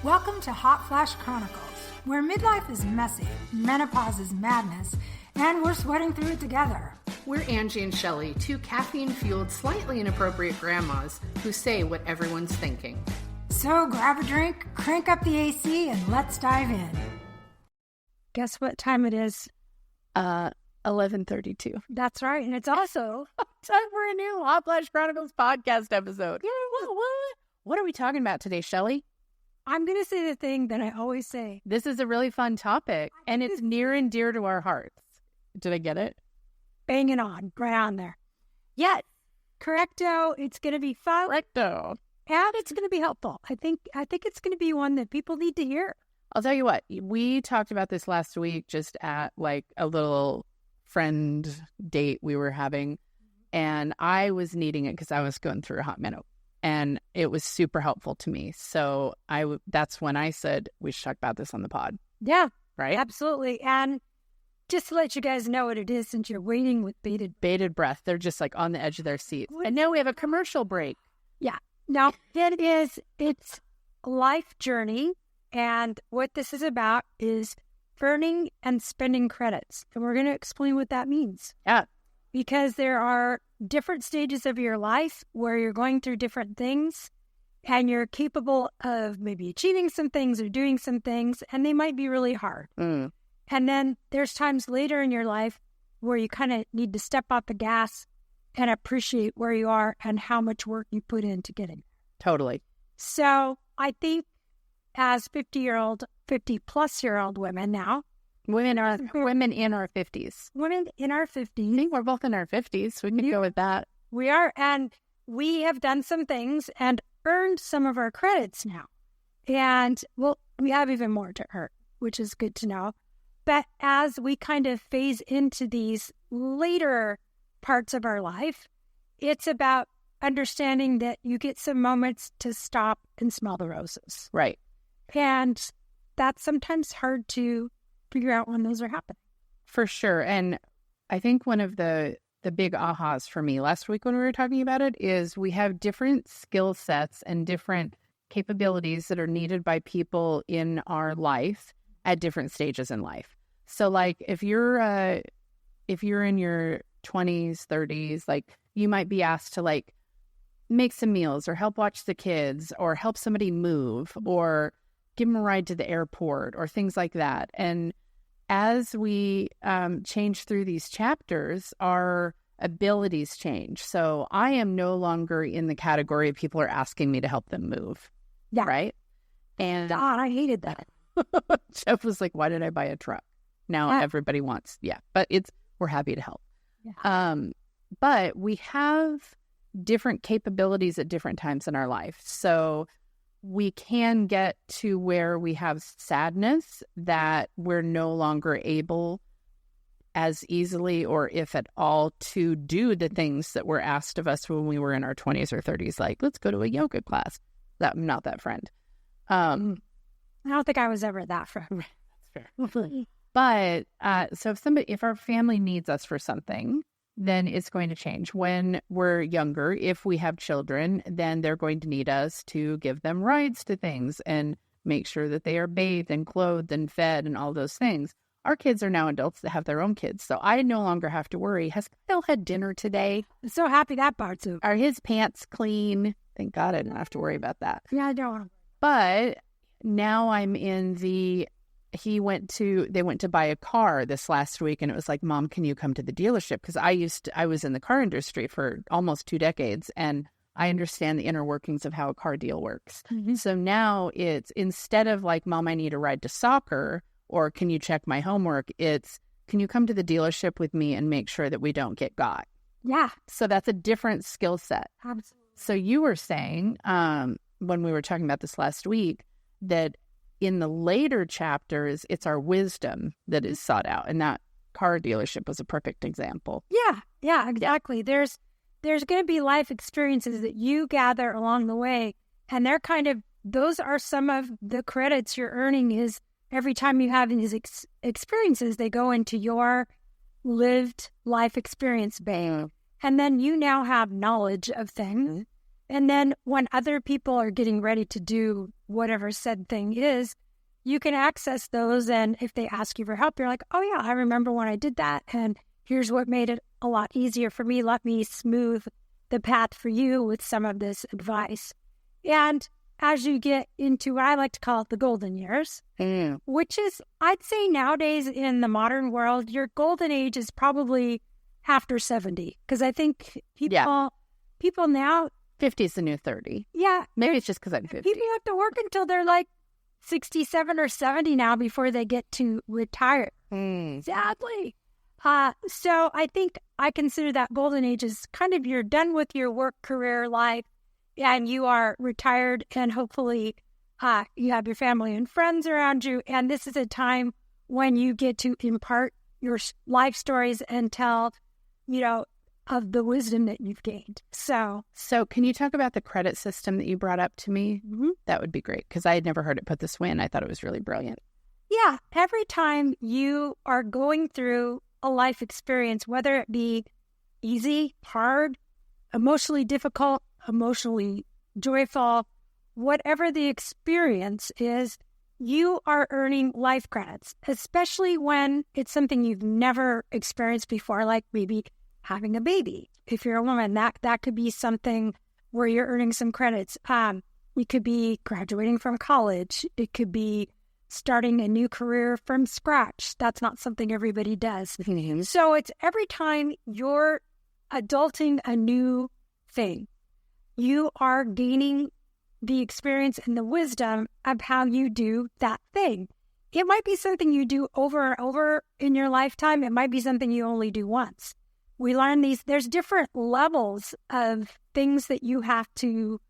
Welcome to Hot Flash Chronicles, where midlife is messy, menopause is madness, and we're sweating through it together. We're Angie and Shelly, two caffeine-fueled, slightly inappropriate grandmas who say what everyone's thinking. So grab a drink, crank up the AC, and let's dive in. Guess what time it is? 11:32. That's right, and it's also time for a new Hot Flash Chronicles podcast episode. What are we talking about today, Shelly? I'm going to say the thing that I always say. This is a really fun topic, and it's near and dear to our hearts. Did I get it? Bang it on, right on there. Yes, correcto. It's going to be fun. Correcto. And it's going to be helpful. I think it's going to be one that people need to hear. I'll tell you what, we talked about this last week just at like a little friend date we were having, and I was needing it because I was going through a hot minute. And it was super helpful to me. So that's when I said we should talk about this on the pod. Yeah. Right? Absolutely. And just to let you guys know what it is, since you're waiting with bated breath. They're just like on the edge of their seats. And now we have a commercial break. Yeah. Now, it's a life journey. And what this is about is earning and spending credits. And we're going to explain what that means. Yeah. Because there are different stages of your life where you're going through different things and you're capable of maybe achieving some things or doing some things, and they might be really hard. And then there's times later in your life where you kind of need to step off the gas and appreciate where you are and how much work you put into getting. Totally. So I think as 50-plus-year-old women now, women in our 50s. Women in our 50s. I think we're both in our 50s. We can go with that. We are, and we have done some things and earned some of our credits now. And, well, we have even more to earn, which is good to know. But as we kind of phase into these later parts of our life, it's about understanding that you get some moments to stop and smell the roses. Right. And that's sometimes hard to figure out when those are happening. For sure. And I think one of the big ahas for me last week when we were talking about it is we have different skill sets and different capabilities that are needed by people in our life at different stages in life. So like if you're in your 20s, 30s, like you might be asked to like make some meals or help watch the kids or help somebody move or give them a ride to the airport or things like that. And as we change through these chapters, our abilities change. So I am no longer in the category of people are asking me to help them move. Yeah. Right? And God, I hated that. Jeff was like, why did I buy a truck? Now everybody wants, but we're happy to help. Yeah. But we have different capabilities at different times in our life. So we can get to where we have sadness that we're no longer able as easily or if at all to do the things that were asked of us when we were in our 20s or 30s, like let's go to a yoga class. I'm not that friend. I don't think I was ever that friend. That's fair. But so if our family needs us for something, then it's going to change. When we're younger, if we have children, then they're going to need us to give them rides to things and make sure that they are bathed and clothed and fed and all those things. Our kids are now adults that have their own kids, so I no longer have to worry. Has Kyle had dinner today? I'm so happy that part's over. Are his pants clean? Thank God I don't have to worry about that. Yeah, I don't. But now I'm in they went to buy a car this last week, and it was like, Mom, can you come to the dealership? Because I was in the car industry for almost 2 decades, and I understand the inner workings of how a car deal works. Mm-hmm. So now it's instead of like, Mom, I need a ride to soccer, or can you check my homework? It's, can you come to the dealership with me and make sure that we don't get got? Yeah. So that's a different skill set. Absolutely. So you were saying when we were talking about this last week that in the later chapters, it's our wisdom that is sought out. And that car dealership was a perfect example. Yeah, exactly. There's going to be life experiences that you gather along the way. And those are some of the credits you're earning is every time you have these experiences, they go into your lived life experience bank. And then you now have knowledge of things. And then when other people are getting ready to do whatever said thing is, you can access those. And if they ask you for help, you're like, oh yeah, I remember when I did that. And here's what made it a lot easier for me. Let me smooth the path for you with some of this advice. And as you get into what I like to call it the golden years, which is, I'd say nowadays in the modern world, your golden age is probably after 70. Because I think people now... 50 is the new 30. Yeah. Maybe it's just because I'm 50. People have to work until they're like 67 or 70 now before they get to retire. Sadly. So I think I consider that golden age is kind of you're done with your work career life and you are retired and hopefully you have your family and friends around you. And this is a time when you get to impart your life stories and tell, of the wisdom that you've gained. So can you talk about the credit system that you brought up to me? That would be great because I had never heard it put this way and I thought it was really brilliant. Yeah. Every time you are going through a life experience, whether it be easy, hard, emotionally difficult, emotionally joyful, whatever the experience is, you are earning life credits, especially when it's something you've never experienced before, like maybe having a baby. If you're a woman, that could be something where you're earning some credits. It could be graduating from college. It could be starting a new career from scratch. That's not something everybody does. So it's every time you're adulting a new thing, you are gaining the experience and the wisdom of how you do that thing. It might be something you do over and over in your lifetime. It might be something you only do once. We learn there's different levels of things that you have to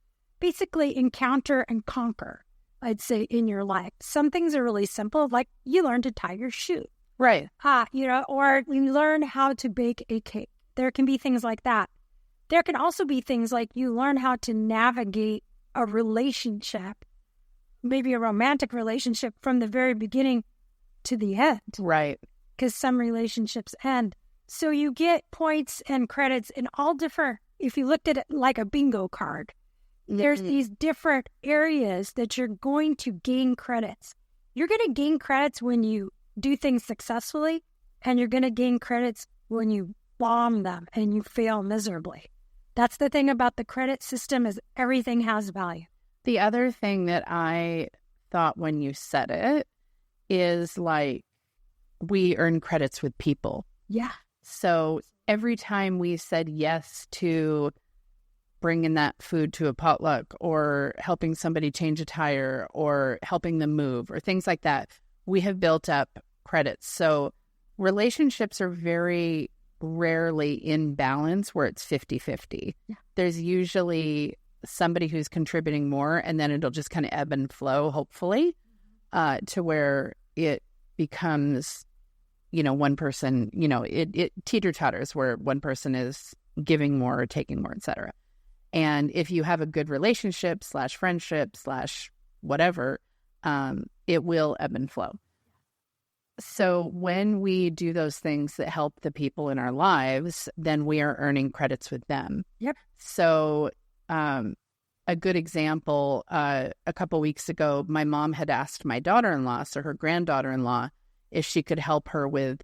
basically encounter and conquer, I'd say, in your life. Some things are really simple, like you learn to tie your shoe. Right. Or you learn how to bake a cake. There can be things like that. There can also be things like you learn how to navigate a relationship, maybe a romantic relationship from the very beginning to the end. Right. Because some relationships end. So you get points and credits in all different, if you looked at it like a bingo card, there's these different areas that you're going to gain credits. You're going to gain credits when you do things successfully, and you're going to gain credits when you bomb them and you fail miserably. That's the thing about the credit system is everything has value. The other thing that I thought when you said it is like we earn credits with people. Yeah. So every time we said yes to bringing that food to a potluck or helping somebody change a tire or helping them move or things like that, we have built up credits. So relationships are very rarely in balance where it's 50-50. Yeah. There's usually somebody who's contributing more and then it'll just kind of ebb and flow, hopefully, to where it becomes... one person, it teeter-totters where one person is giving more or taking more, et cetera. And if you have a good relationship / friendship / whatever, it will ebb and flow. So when we do those things that help the people in our lives, then we are earning credits with them. Yep. So a good example, a couple weeks ago, my mom had asked my daughter-in-law, so her granddaughter-in-law, if she could help her with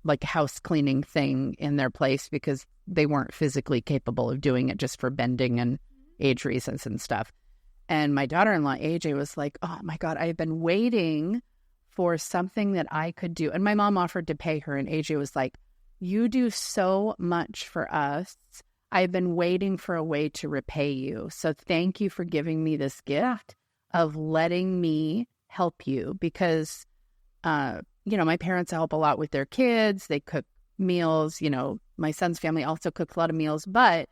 like a house cleaning thing in their place because they weren't physically capable of doing it just for bending and age reasons and stuff. And my daughter-in-law, AJ, was like, oh my God, I've been waiting for something that I could do. And my mom offered to pay her. And AJ was like, you do so much for us. I've been waiting for a way to repay you. So thank you for giving me this gift of letting me help you because my parents help a lot with their kids. They cook meals. My son's family also cooks a lot of meals. But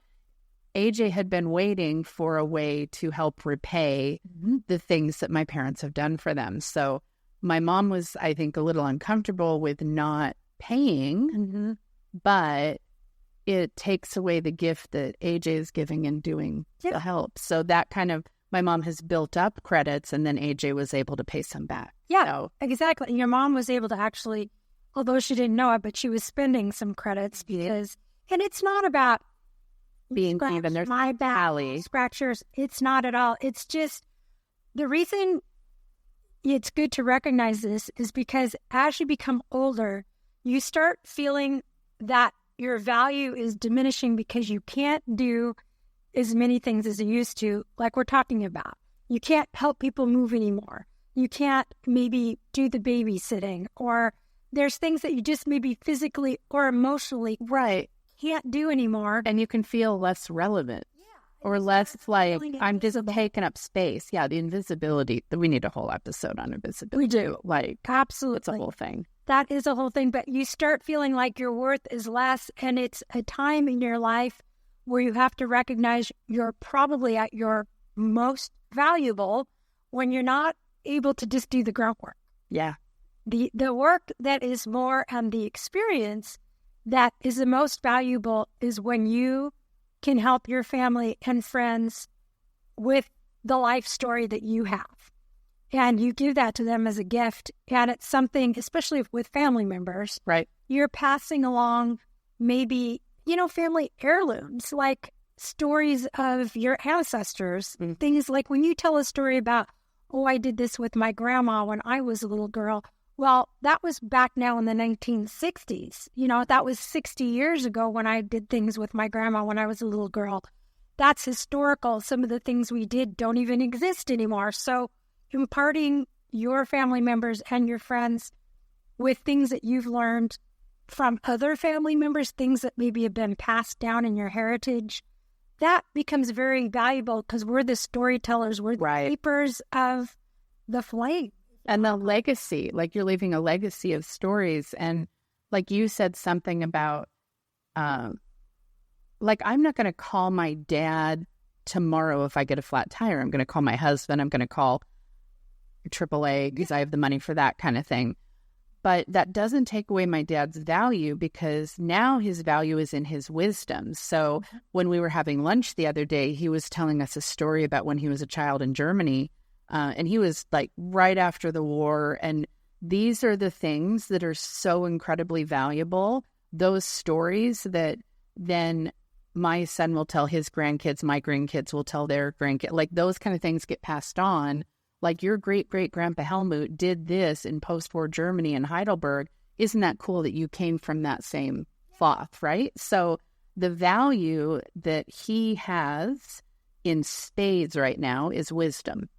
AJ had been waiting for a way to help repay the things that my parents have done for them. So my mom was, I think, a little uncomfortable with not paying, but it takes away the gift that AJ is giving and doing the help. So that kind of, my mom has built up credits and then AJ was able to pay some back. Yeah, so. Exactly. And your mom was able to actually, although she didn't know it, but she was spending some credits because, and it's not about being scratch even. There's my back, tally. scratch yours. It's not at all. It's just the reason it's good to recognize this is because as you become older, you start feeling that your value is diminishing because you can't do as many things as you used to, like we're talking about. You can't help people move anymore. You can't maybe do the babysitting, or there's things that you just maybe physically or emotionally can't do anymore. And you can feel less relevant. Or less like, I'm just taking up space. Yeah, the invisibility. We need a whole episode on invisibility. We do. Like, absolutely. It's a whole thing. That is a whole thing. But you start feeling like your worth is less. And it's a time in your life where you have to recognize you're probably at your most valuable when you're not able to just do the groundwork. Yeah. The work that is more and the experience that is the most valuable is when you can help your family and friends with the life story that you have. And you give that to them as a gift. And it's something, especially with family members, right? You're passing along maybe, family heirlooms, like stories of your ancestors, things like when you tell a story about, I did this with my grandma when I was a little girl. Well, that was back now in the 1960s. That was 60 years ago when I did things with my grandma when I was a little girl. That's historical. Some of the things we did don't even exist anymore. So imparting your family members and your friends with things that you've learned from other family members, things that maybe have been passed down in your heritage, that becomes very valuable because we're the storytellers. We're the keepers of the flame. And the legacy, like you're leaving a legacy of stories. And like you said something about, like, I'm not going to call my dad tomorrow if I get a flat tire. I'm going to call my husband. I'm going to call AAA because I have the money for that kind of thing. But that doesn't take away my dad's value because now his value is in his wisdom. So when we were having lunch the other day, he was telling us a story about when he was a child in Germany. And he was like right after the war. And these are the things that are so incredibly valuable. Those stories that then my son will tell his grandkids, my grandkids will tell their grandkids, like those kind of things get passed on. Like your great-great-grandpa Helmut did this in post-war Germany in Heidelberg. Isn't that cool that you came from that same cloth, right? So the value that he has in spades right now is wisdom.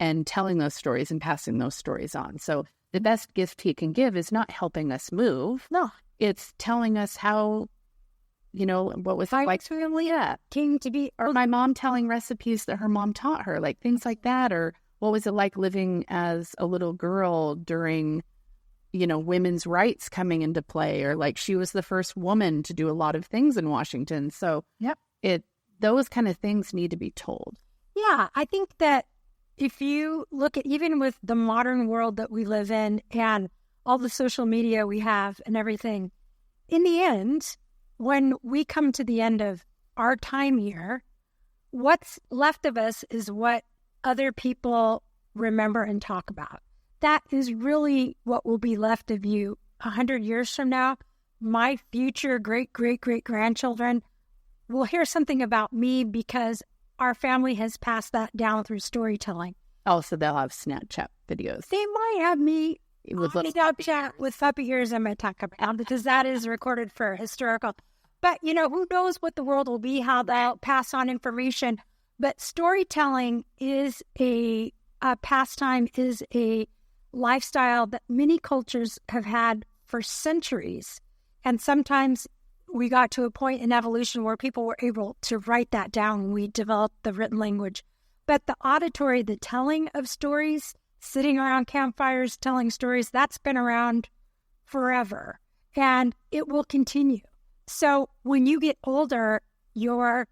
And telling those stories and passing those stories on. So the best gift he can give is not helping us move. No. It's telling us how, what was I like family came to be. Or my mom telling recipes that her mom taught her, like things like that. Or what was it like living as a little girl during, women's rights coming into play? Or like she was the first woman to do a lot of things in Washington. So those kind of things need to be told. Yeah, I think that if you look at even with the modern world that we live in and all the social media we have and everything, in the end, when we come to the end of our time here, what's left of us is what other people remember and talk about. That is really what will be left of you 100 years from now. My future great-great-great-grandchildren will hear something about me because our family has passed that down through storytelling. Oh, so they'll have Snapchat videos. They might have me with Snapchat with puppy ears I'm going to talk about because that is recorded for historical. But, who knows what the world will be, how they'll pass on information. But storytelling is a pastime, is a lifestyle that many cultures have had for centuries. And sometimes we got to a point in evolution where people were able to write that down when we developed the written language. But the auditory, the telling of stories, sitting around campfires, telling stories, that's been around forever. And it will continue. So when you get older, your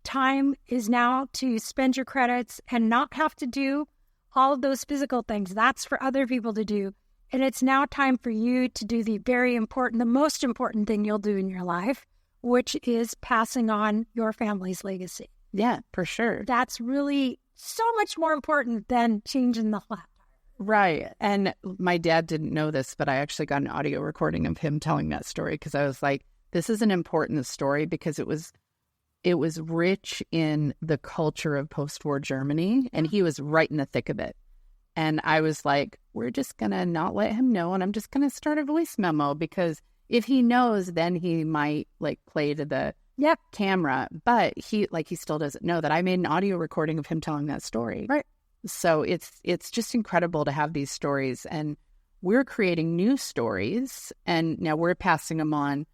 time is now to spend your credits and not have to do all of those physical things. That's for other people to do. And it's now time for you to do the most important thing you'll do in your life, which is passing on your family's legacy. Yeah, for sure. That's really so much more important than changing the flat tire. Right. And my dad didn't know this, but I actually got an audio recording of him telling that story because I was like, this is an important story because it was it was rich in the culture of post-war Germany, and he was right in the thick of it. And I was like, we're just going to not let him know, and I'm just going to start a voice memo, because if he knows, then he might like play to the camera. But he still doesn't know that I made an audio recording of him telling that story. Right. So it's just incredible to have these stories, and we're creating new stories, and now we're passing them on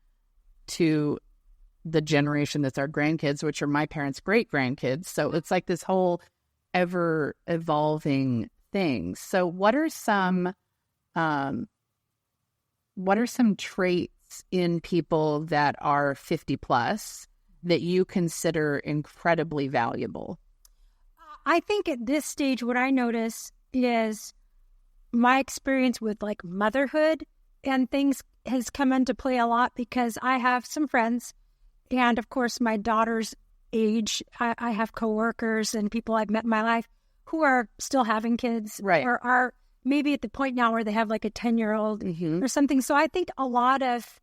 to the generation that's our grandkids, which are my parents' great grandkids. So it's like this whole ever evolving thing. So what are some traits in people that are 50 plus that you consider incredibly valuable? I think at this stage, what I notice is my experience with like motherhood and things has come into play a lot, because I have some friends, and of course my daughter's age, I have coworkers and people I've met in my life who are still having kids, right, or are maybe at the point now where they have like a 10-year-old or something. So I think a lot of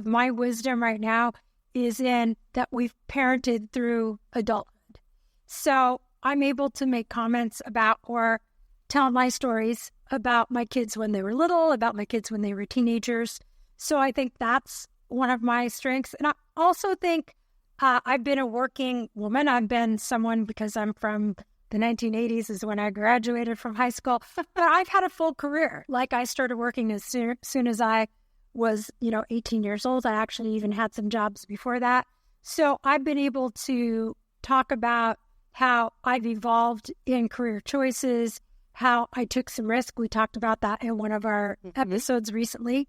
my wisdom right now is in that we've parented through adulthood. So I'm able to make comments about or tell my stories about my kids when they were little, about my kids when they were teenagers. So I think that's one of my strengths. And I also think I've been a working woman. I've been someone, because I'm from the 1980s is when I graduated from high school. But I've had a full career. Like, I started working as soon as I was, 18 years old. I actually even had some jobs before that. So I've been able to talk about how I've evolved in career choices, how I took some risk. We talked about that in one of our episodes recently.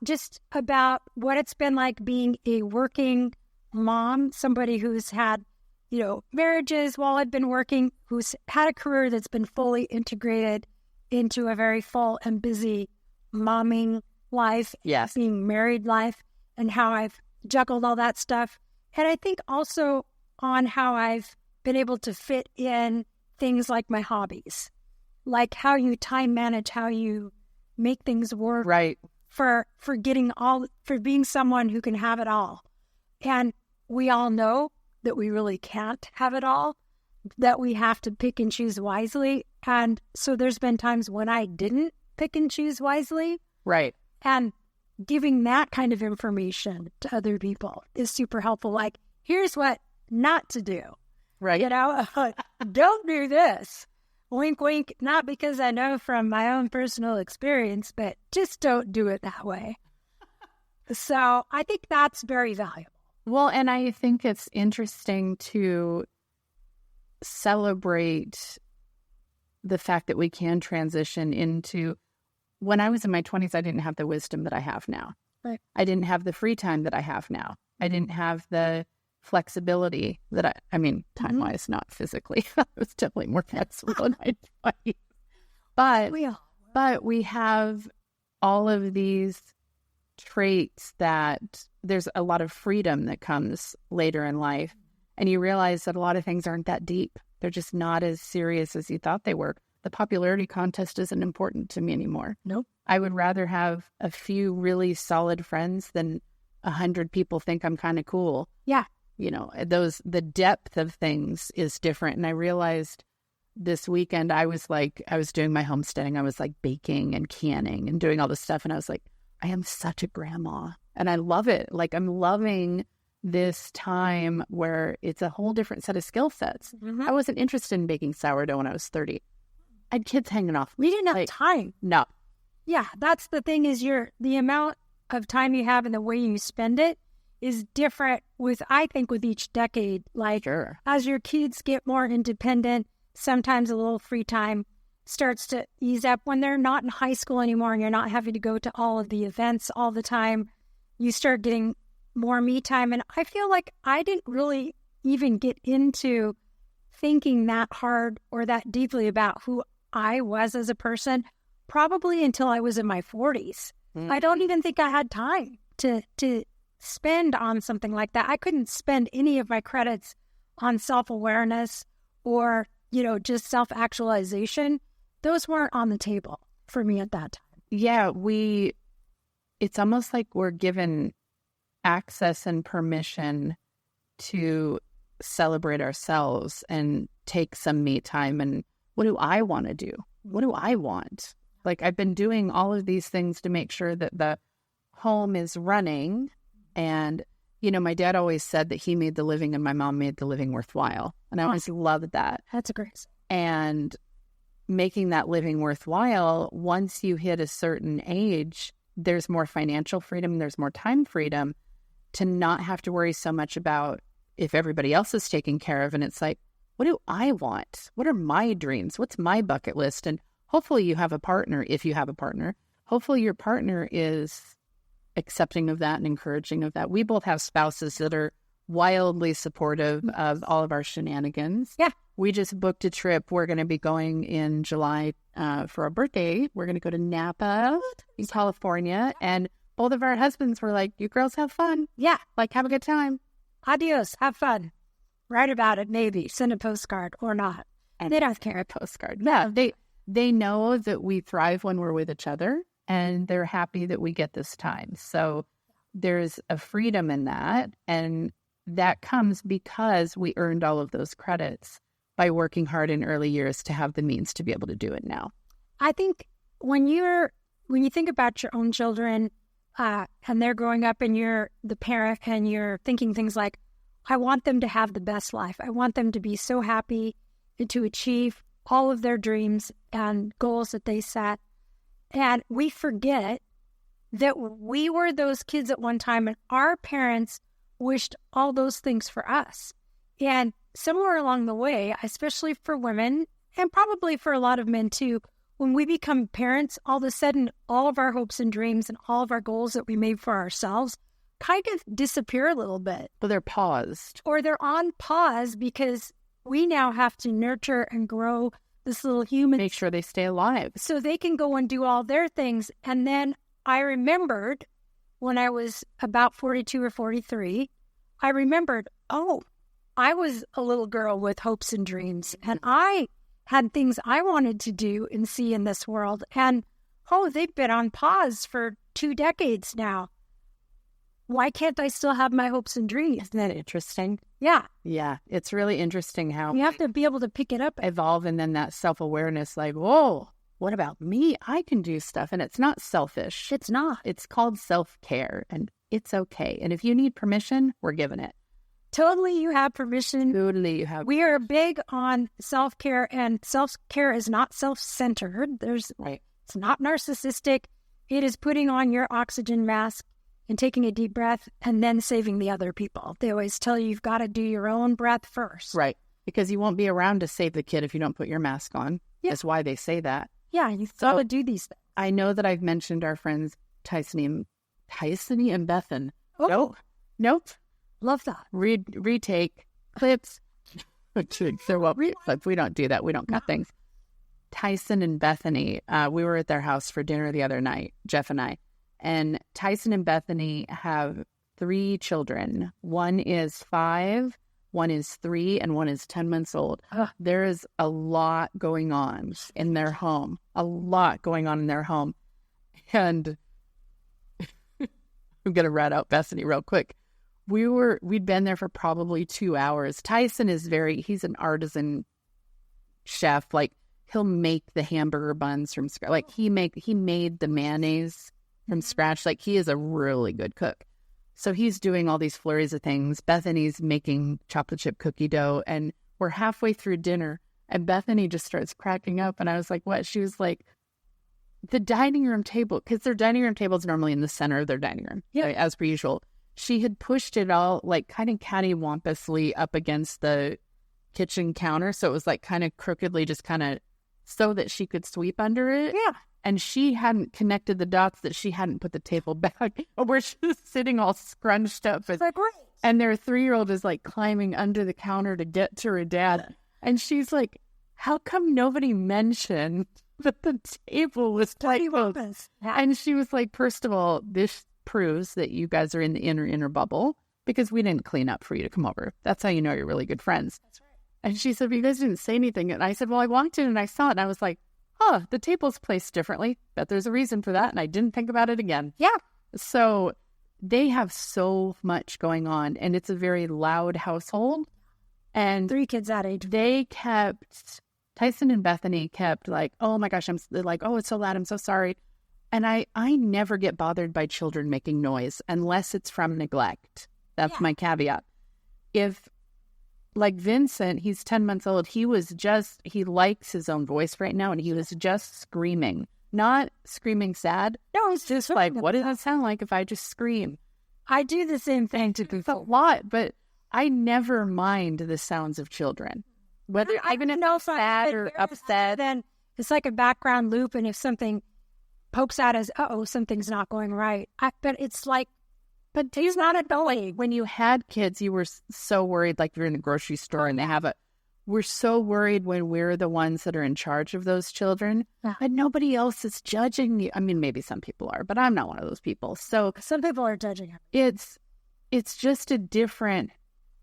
Just about what it's been like being a working mom, somebody who's had, marriages while I've been working, who's had a career that's been fully integrated into a very full and busy momming life, being married life, and how I've juggled all that stuff. And I think also on how I've been able to fit in things like my hobbies, like how you time manage, how you make things work, right, for being someone who can have it all. And we all know that we really can't have it all, that we have to pick and choose wisely. And so there's been times when I didn't pick and choose wisely. Right. And giving that kind of information to other people is super helpful. Like, here's what not to do. Right. Don't do this. Wink, wink. Not because I know from my own personal experience, but just don't do it that way. So I think that's very valuable. Well, and I think it's interesting to celebrate the fact that we can transition into, when I was in my 20s, I didn't have the wisdom that I have now. Right. I didn't have the free time that I have now. I didn't have the flexibility that time-wise, not physically. I was definitely more flexible in my 20s. But we have all of these traits that there's a lot of freedom that comes later in life. And you realize that a lot of things aren't that deep. They're just not as serious as you thought they were. The popularity contest isn't important to me anymore. Nope. I would rather have a few really solid friends than 100 people think I'm kind of cool. Yeah. The depth of things is different. And I realized this weekend, I was doing my homesteading. I was like baking and canning and doing all this stuff. And I was like, I am such a grandma. And I love it. Like, I'm loving this time where it's a whole different set of skill sets. Mm-hmm. I wasn't interested in baking sourdough when I was 30. I had kids hanging off. We didn't have time. No. Yeah, that's the thing, is the amount of time you have and the way you spend it is different with each decade. Like, sure. As your kids get more independent, sometimes a little free time starts to ease up. When they're not in high school anymore and you're not having to go to all of the events all the time, you start getting more me time. And I feel like I didn't really even get into thinking that hard or that deeply about who I was as a person, probably until I was in my 40s. Mm. I don't even think I had time to spend on something like that. I couldn't spend any of my credits on self-awareness or, just self-actualization. Those weren't on the table for me at that time. Yeah, it's almost like we're given access and permission to celebrate ourselves and take some me time. And what do I want to do? What do I want? Like, I've been doing all of these things to make sure that the home is running. And, you know, my dad always said that he made the living and my mom made the living worthwhile. And I always loved that. That's a great. And making that living worthwhile, once you hit a certain age, there's more financial freedom, there's more time freedom to not have to worry so much about if everybody else is taken care of. And it's like, what do I want? What are my dreams? What's my bucket list? And hopefully you have a partner, if you have a partner. Hopefully your partner is accepting of that and encouraging of that. We both have spouses that are wildly supportive of all of our shenanigans. Yeah. We just booked a trip. We're going to be going in July for our birthday. We're going to go to Napa in California. And both of our husbands were like, you girls have fun. Yeah. Like, have a good time. Adios. Have fun. Write about it, maybe. Send a postcard or not. And they don't care. A postcard. Yeah. They know that we thrive when we're with each other, and they're happy that we get this time. So there's a freedom in that. And that comes because we earned all of those credits by working hard in early years to have the means to be able to do it now. I think when you think about your own children and they're growing up and you're the parent and you're thinking things like, I want them to have the best life. I want them to be so happy and to achieve all of their dreams and goals that they set. And we forget that we were those kids at one time and our parents wished all those things for us. And somewhere along the way, especially for women and probably for a lot of men too, when we become parents, all of a sudden, all of our hopes and dreams and all of our goals that we made for ourselves kind of disappear a little bit. But they're paused. Or they're on pause because we now have to nurture and grow this little human. Make sure they stay alive. So they can go and do all their things. And then I remembered when I was about 42 or 43, I remembered, oh, I was a little girl with hopes and dreams. And I had things I wanted to do and see in this world. And, oh, they've been on pause for 2 decades now. Why can't I still have my hopes and dreams? Isn't that interesting? Yeah. Yeah. It's really interesting how you have to be able to pick it up. Evolve, and then that self-awareness, like, whoa, what about me? I can do stuff. And it's not selfish. It's not. It's called self-care, and it's okay. And if you need permission, we're giving it. Totally, you have permission. Totally, you have. We are big on self-care, and self-care is not self-centered. Right. It's not narcissistic. It is putting on your oxygen mask and taking a deep breath and then saving the other people. They always tell you you've got to do your own breath first. Right. Because you won't be around to save the kid if you don't put your mask on. Yeah. That's why they say that. Yeah, you've got to do these things. I know that I've mentioned our friends Tyson and Bethan. Oh. Nope. Love that. Retake clips. There won't be clips. We don't do that. We don't cut things. Tyson and Bethany, we were at their house for dinner the other night, Jeff and I. And Tyson and Bethany have 3 children. One is 5, one is 3, and one is 10 months old. There is a lot going on in their home. And I'm going to rat out Bethany real quick. We'd been there for probably 2 hours. Tyson is he's an artisan chef. Like, he'll make the hamburger buns from scratch. Like, he made the mayonnaise from scratch. Like, he is a really good cook. So he's doing all these flurries of things. Bethany's making chocolate chip cookie dough, and we're halfway through dinner, and Bethany just starts cracking up. And I was like, what? She was like, the dining room table, because their dining room table is normally in the center of their dining room, as per usual. She had pushed it all, like, kind of cattywampously up against the kitchen counter. So it was, like, kind of crookedly, just kind of so that she could sweep under it. Yeah. And she hadn't connected the dots that she hadn't put the table back, where she was sitting all scrunched up. And their 3-year-old is, like, climbing under the counter to get to her dad. And she's like, how come nobody mentioned that the table was typed? And she was like, first of all, this proves that you guys are in the inner bubble, because we didn't clean up for you to come over. That's how you know you're really good friends. That's right. And she said, but you guys didn't say anything. And I said, well, I walked in and I saw it. And I was like, the table's placed differently. Bet there's a reason for that. And I didn't think about it again. Yeah. So they have so much going on, and it's a very loud household. And 3 kids that age. Tyson and Bethany kept like, oh my gosh, like, oh, it's so loud, I'm so sorry. And I never get bothered by children making noise unless it's from neglect. That's my caveat. If, like Vincent, he's 10 months old, he likes his own voice right now, and he was just screaming. Not screaming sad. No, it's just like, what does that sound like if I just scream? I do the same thing to It's a people. lot, but I never mind the sounds of children. Whether even if they're sad or upset. Then it's like a background loop, and if something pokes out as, something's not going right. But it's like, but he's not annoying. When you had kids, you were so worried, like you're in a grocery store and we're so worried when we're the ones that are in charge of those children, but nobody else is judging you. I mean, maybe some people are, but I'm not one of those people. So some people are judging him. It's just a different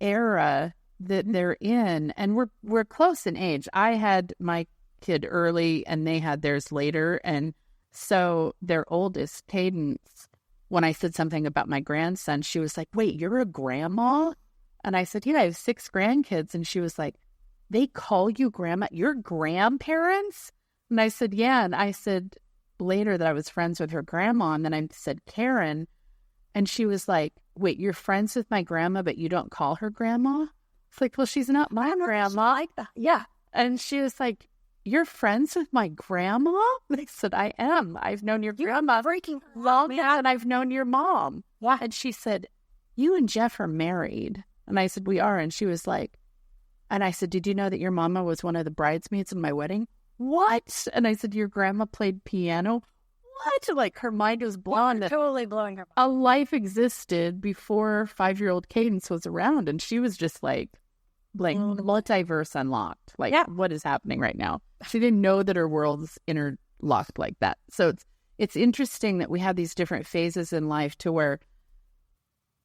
era that they're in, and we're close in age. I had my kid early and they had theirs later, and so their oldest, Cadence, when I said something about my grandson, she was like, wait, you're a grandma? And I said, yeah, I have 6 grandkids. And she was like, they call you grandma? Your grandparents? And I said, yeah. And I said later that I was friends with her grandma, and then I said Karen, and she was like, wait, you're friends with my grandma, but you don't call her grandma? It's like, well, she's not my grandma. Like that. Yeah. And she was like, you're friends with my grandma? And I said, I am. I've known your grandma freaking longer than I've known your mom. Yeah. And she said, you and Jeff are married. And I said, we are. And she was like, and I said, did you know that your mama was one of the bridesmaids of my wedding? What? And I said, your grandma played piano? What? Like, her mind was blown. Totally blowing her mind. A life existed before 5-year-old Cadence was around. And she was just like multiverse unlocked. Like, what is happening right now? She didn't know that her world's interlocked like that. So it's interesting that we have these different phases in life to where,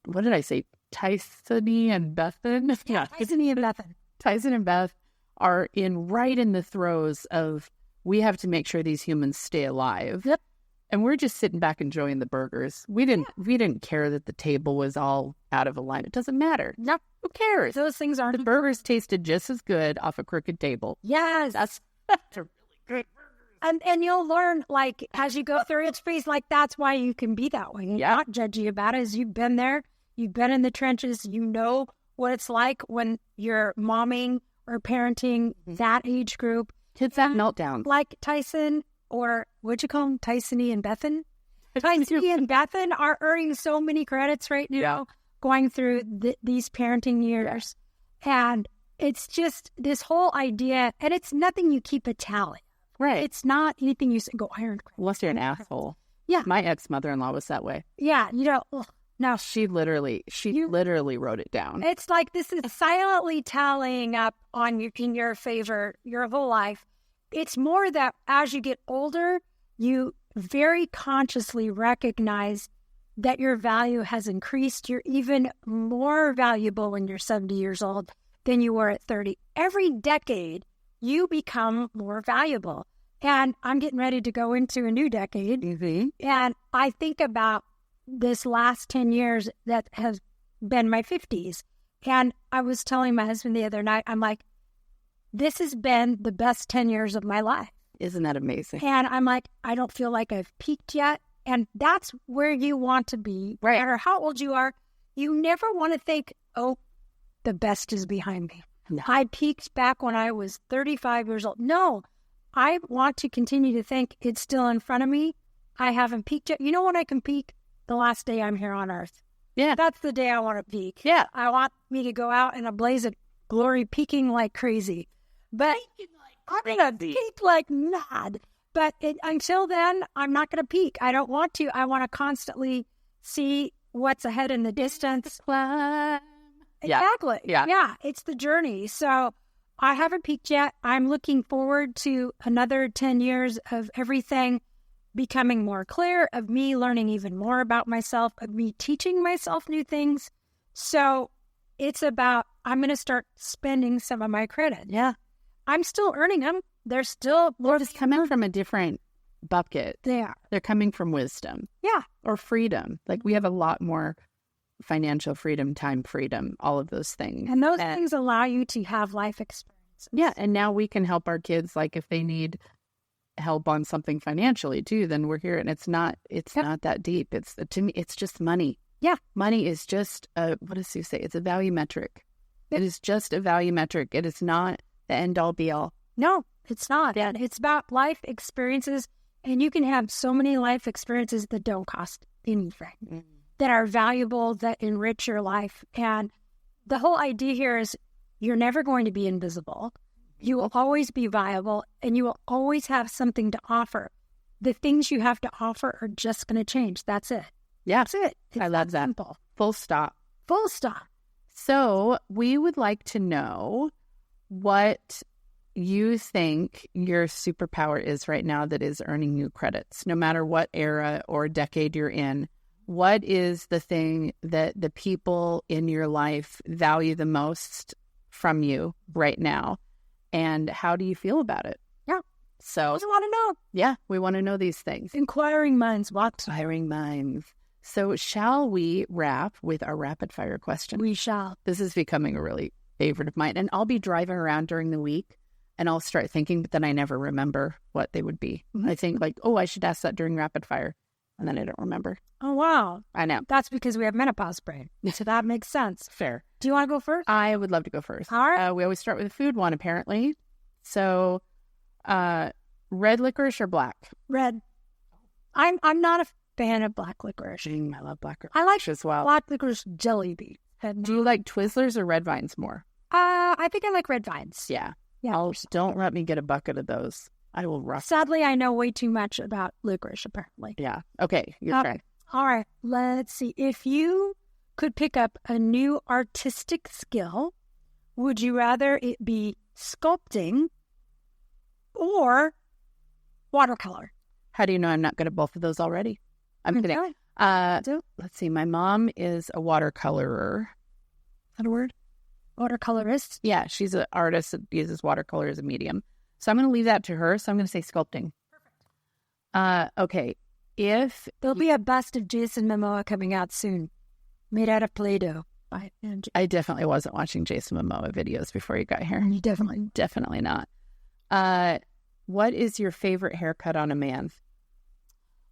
what did I say? Tyson and Bethan? Yeah, Tyson and Bethan. Tyson and Beth are right in the throes of, we have to make sure these humans stay alive. Yep. And we're just sitting back enjoying the burgers. We didn't care that the table was all out of alignment. It doesn't matter. No. Who cares? Those things aren't. The burgers tasted just as good off a crooked table. Yes. That's a really good burger. And you'll learn, like, as you go through its phase, like, that's why you can be that way. You're not judgy about it. As you've been there. You've been in the trenches. You know what it's like when you're momming or parenting that age group. Kids have meltdowns. Like Tyson, or what'd you call them? Tyson and Bethan? Tyson and Bethan are earning so many credits right now, going through these parenting years. And it's just this whole idea, and it's nothing you keep a tally. Right. It's not anything you say, go iron. Unless you're an asshole. Yeah. My ex-mother-in-law was that way. Yeah. No. She literally wrote it down. It's like this is silently tallying up in your favor your whole life. It's more that as you get older, you very consciously recognize that your value has increased. You're even more valuable when you're 70 years old than you were at 30. Every decade, you become more valuable. And I'm getting ready to go into a new decade. Mm-hmm. And I think about this last 10 years that has been my 50s. And I was telling my husband the other night, I'm like, this has been the best 10 years of my life. Isn't that amazing? And I'm like, I don't feel like I've peaked yet. And that's where you want to be. Right. No matter how old you are, you never want to think, oh, the best is behind me. No. I peaked back when I was 35 years old. No, I want to continue to think it's still in front of me. I haven't peaked yet. You know when I can peak? The last day I'm here on earth. Yeah. That's the day I want to peak. Yeah. I want me to go out in a blaze of glory, peaking like crazy. But I'm going to peak like mad. But until then, I'm not going to peak. I don't want to. I want to constantly see what's ahead in the distance. Exactly. Yeah. Yeah. It's the journey. So I haven't peaked yet. I'm looking forward to another 10 years of everything becoming more clear, of me learning even more about myself, of me teaching myself new things. So it's about, I'm going to start spending some of my credit. Yeah. I'm still earning them. They're still Lord is coming from a different bucket. They are. They're coming from wisdom. Yeah. Or freedom. Like we have a lot more financial freedom, time freedom, all of those things. And those things allow you to have life experiences. Yeah. And now we can help our kids. Like if they need help on something financially too, then we're here. And it's not that deep. To me, it's just money. Yeah. Money is just what does Sue say? It's a value metric. It is just a value metric. It is not the end all be all. No, it's not. Yeah. It's about life experiences. And you can have so many life experiences that don't cost anything, that are valuable, that enrich your life. And the whole idea here is you're never going to be invisible. You will always be viable, and you will always have something to offer. The things you have to offer are just going to change. That's it. Yeah. That's it. It's I love that. Simple. Full stop. Full stop. So we would like to know what you think your superpower is right now that is earning you credits, no matter what era or decade you're in. What is the thing that the people in your life value the most from you right now? And how do you feel about it? Yeah. So I want to know. Yeah, we want to know these things. Inquiring minds. What? Inquiring minds. So shall we wrap with our rapid fire question? We shall. This is becoming a really favorite of mine. And I'll be driving around during the week and I'll start thinking, but then I never remember what they would be. I think like, oh, I should ask that during rapid fire. And then I don't remember. Oh, wow. I know. That's because we have menopause brain. So that makes sense. Fair. Do you want to go first? I would love to go first. All right. We always start with a food one, apparently. So, red licorice or black? Red. I'm not a fan of black licorice. I love black licorice. I like as well. black licorice jelly bean. Do you like Twizzlers or red vines more? I think I like red vines. Yeah. Yeah. Don't let me get a bucket of those. I will rough. Sadly, I know way too much about licorice, apparently. Yeah. Okay. Your turn. All right. Let's see. If you could pick up a new artistic skill, would you rather it be sculpting or watercolor? How do you know I'm not good at both of those already? I'm kidding. Let's see. My mom is a watercolorer. Is that a word? Watercolorist? Yeah, she's an artist that uses watercolor as a medium. So I'm going to leave that to her. So I'm going to say sculpting. Perfect. Okay. If there'll be a bust of Jason Momoa coming out soon, made out of Play-Doh by Angie. I definitely wasn't watching Jason Momoa videos before you got here. You Definitely not. What is your favorite haircut on a man?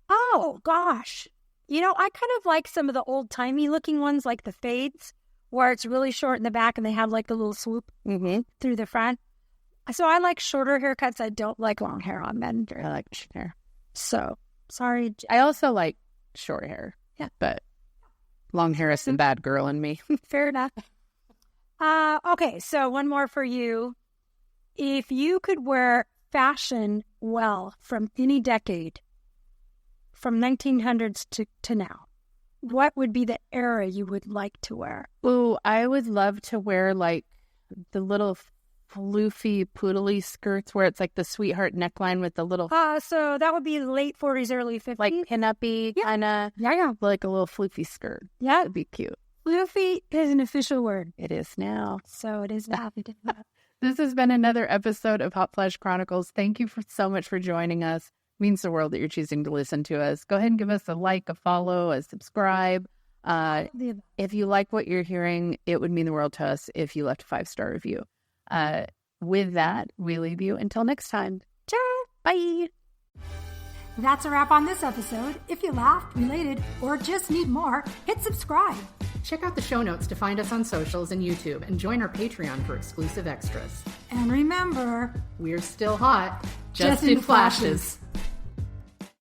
Oh, gosh. You know, I kind of like some of the old-timey looking ones, like the fades, where it's really short in the back and they have like the little swoop through the front. So I like shorter haircuts. I don't like long hair on men. I like short hair. So, sorry. I also like short hair. Yeah. But long hair is the bad girl in me. Fair enough. Okay, so one more for you. If you could wear fashion well from any decade, from 1900s to now, what would be the era you would like to wear? Ooh, I would love to wear like the little floofy poodly skirts where it's like the sweetheart neckline with the little... So that would be late 40s, early 50s? Like pin-up-y, kind of... Yeah. Like a little floofy skirt. Yeah. It'd be cute. Floofy is an official word. It is now. So it is now. This has been another episode of Hot Flash Chronicles. Thank you so much for joining us. It means the world that you're choosing to listen to us. Go ahead and give us a like, a follow, a subscribe. If you like what you're hearing, it would mean the world to us if you left a 5-star review. With that, we leave you until next time. Ciao. Bye. That's a wrap on this episode. If you laughed, related, or just need more, hit subscribe. Check out the show notes to find us on socials and YouTube and join our Patreon for exclusive extras. And remember, we're still hot, just in flashes.